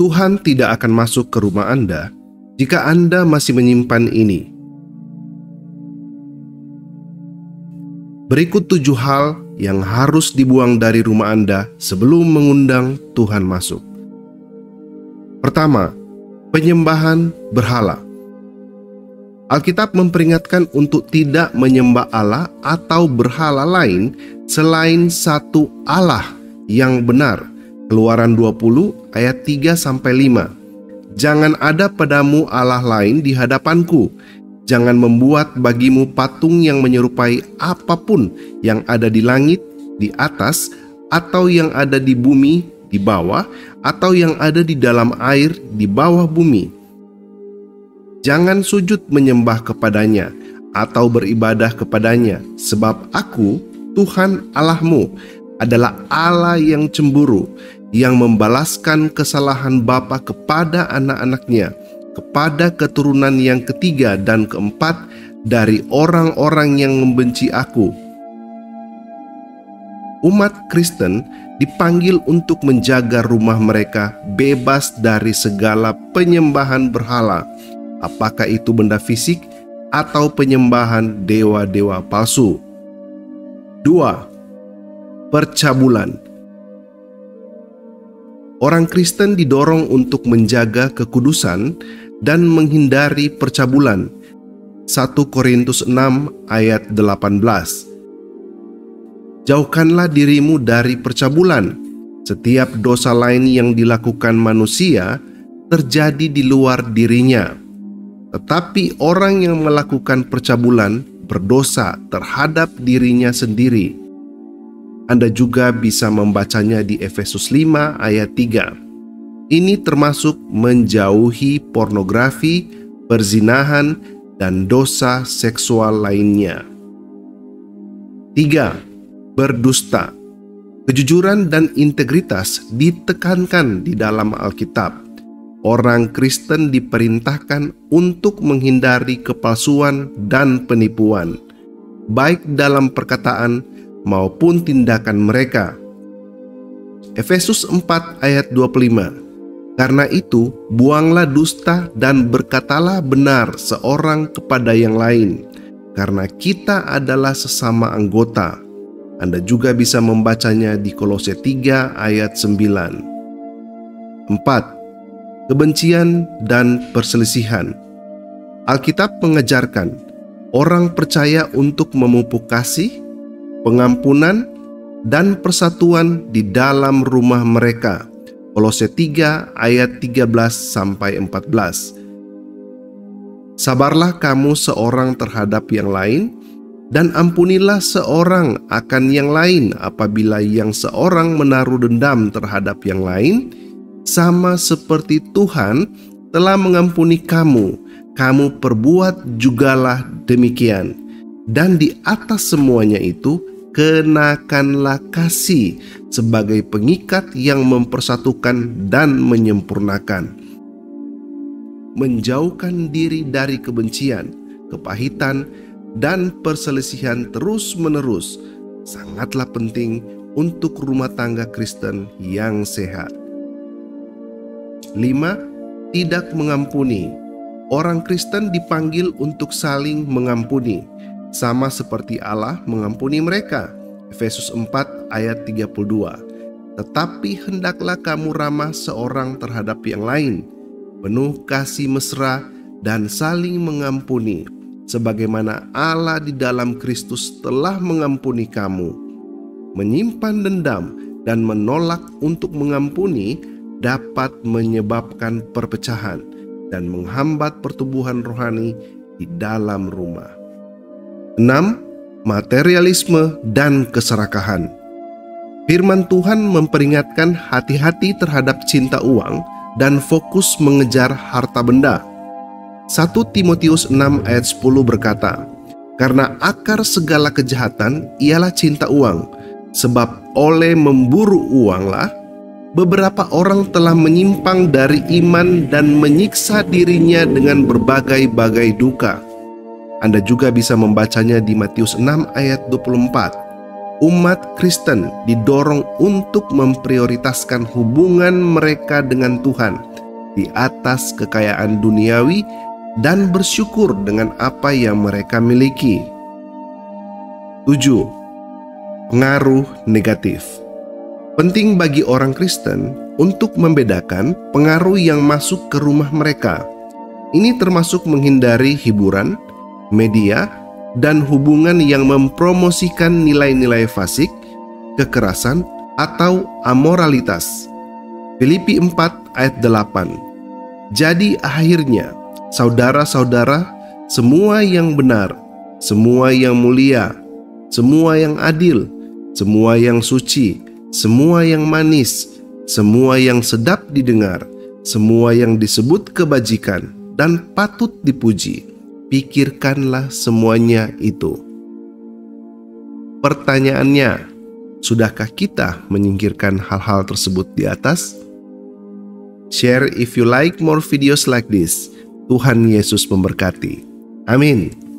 Tuhan tidak akan masuk ke rumah Anda jika Anda masih menyimpan ini. Berikut 7 hal yang harus dibuang dari rumah Anda sebelum mengundang Tuhan masuk. Pertama, penyembahan berhala. Alkitab memperingatkan untuk tidak menyembah Allah atau berhala lain selain satu Allah yang benar. Keluaran 20 ayat 3-5. Jangan ada padamu Allah lain di hadapanku. Jangan membuat bagimu patung yang menyerupai apapun yang ada di langit, di atas, atau yang ada di bumi, di bawah, atau yang ada di dalam air, di bawah bumi. Jangan sujud menyembah kepadanya atau beribadah kepadanya, sebab Aku, Tuhan Allahmu, adalah Allah yang cemburu, yang membalaskan kesalahan bapa kepada anak-anaknya, kepada keturunan yang ketiga dan keempat dari orang-orang yang membenci Aku. Umat Kristen dipanggil untuk menjaga rumah mereka bebas dari segala penyembahan berhala, apakah itu benda fisik atau penyembahan dewa-dewa palsu. 2. Percabulan. Orang Kristen didorong untuk menjaga kekudusan dan menghindari percabulan. 1 Korintus 6 ayat 18. Jauhkanlah dirimu dari percabulan. Setiap dosa lain yang dilakukan manusia terjadi di luar dirinya. Tetapi orang yang melakukan percabulan berdosa terhadap dirinya sendiri. Anda juga bisa membacanya di Efesus 5 ayat 3. Ini termasuk menjauhi pornografi, perzinahan, dan dosa seksual lainnya. 3. Berdusta. Kejujuran dan integritas ditekankan di dalam Alkitab. Orang Kristen diperintahkan untuk menghindari kepalsuan dan penipuan, baik dalam perkataan maupun tindakan mereka. Efesus 4 ayat 25. Karena itu, buanglah dusta dan berkatalah benar seorang kepada yang lain, karena kita adalah sesama anggota. Anda juga bisa membacanya di Kolose 3 ayat 9. 4. Kebencian dan perselisihan. Alkitab mengajarkan orang percaya untuk memupuk kasih, pengampunan, dan persatuan di dalam rumah mereka. Kolose 3 ayat 13-14. Sabarlah kamu seorang terhadap yang lain, dan ampunilah seorang akan yang lain apabila yang seorang menaruh dendam terhadap yang lain, sama seperti Tuhan telah mengampuni kamu, kamu perbuat jugalah demikian. Dan di atas semuanya itu, kenakanlah kasih sebagai pengikat yang mempersatukan dan menyempurnakan. Menjauhkan diri dari kebencian, kepahitan, dan perselisihan terus-menerus sangatlah penting untuk rumah tangga Kristen yang sehat. 5. Tidak mengampuni. Orang Kristen dipanggil untuk saling mengampuni, sama seperti Allah mengampuni mereka. Efesus 4 ayat 32. Tetapi hendaklah kamu ramah seorang terhadap yang lain, penuh kasih mesra dan saling mengampuni, sebagaimana Allah di dalam Kristus telah mengampuni kamu. Menyimpan dendam dan menolak untuk mengampuni dapat menyebabkan perpecahan dan menghambat pertumbuhan rohani di dalam rumah. 6. Materialisme dan keserakahan. Firman Tuhan memperingatkan hati-hati terhadap cinta uang dan fokus mengejar harta benda. 1 Timotius 6 ayat 10 berkata, karena akar segala kejahatan ialah cinta uang, sebab oleh memburu uanglah beberapa orang telah menyimpang dari iman dan menyiksa dirinya dengan berbagai-bagai duka. Anda juga bisa membacanya di Matius 6 ayat 24. Umat Kristen didorong untuk memprioritaskan hubungan mereka dengan Tuhan di atas kekayaan duniawi dan bersyukur dengan apa yang mereka miliki. 7. Pengaruh negatif. Penting bagi orang Kristen untuk membedakan pengaruh yang masuk ke rumah mereka. Ini termasuk menghindari hiburan, media, dan hubungan yang mempromosikan nilai-nilai fasik, kekerasan, atau amoralitas. Filipi 4 ayat 8. Jadi akhirnya, saudara-saudara, semua yang benar, semua yang mulia, semua yang adil, semua yang suci, semua yang manis, semua yang sedap didengar, semua yang disebut kebajikan dan patut dipuji, pikirkanlah semuanya itu. Pertanyaannya, sudahkah kita menyingkirkan hal-hal tersebut di atas? Share if you like more videos like this. Tuhan Yesus memberkati. Amin.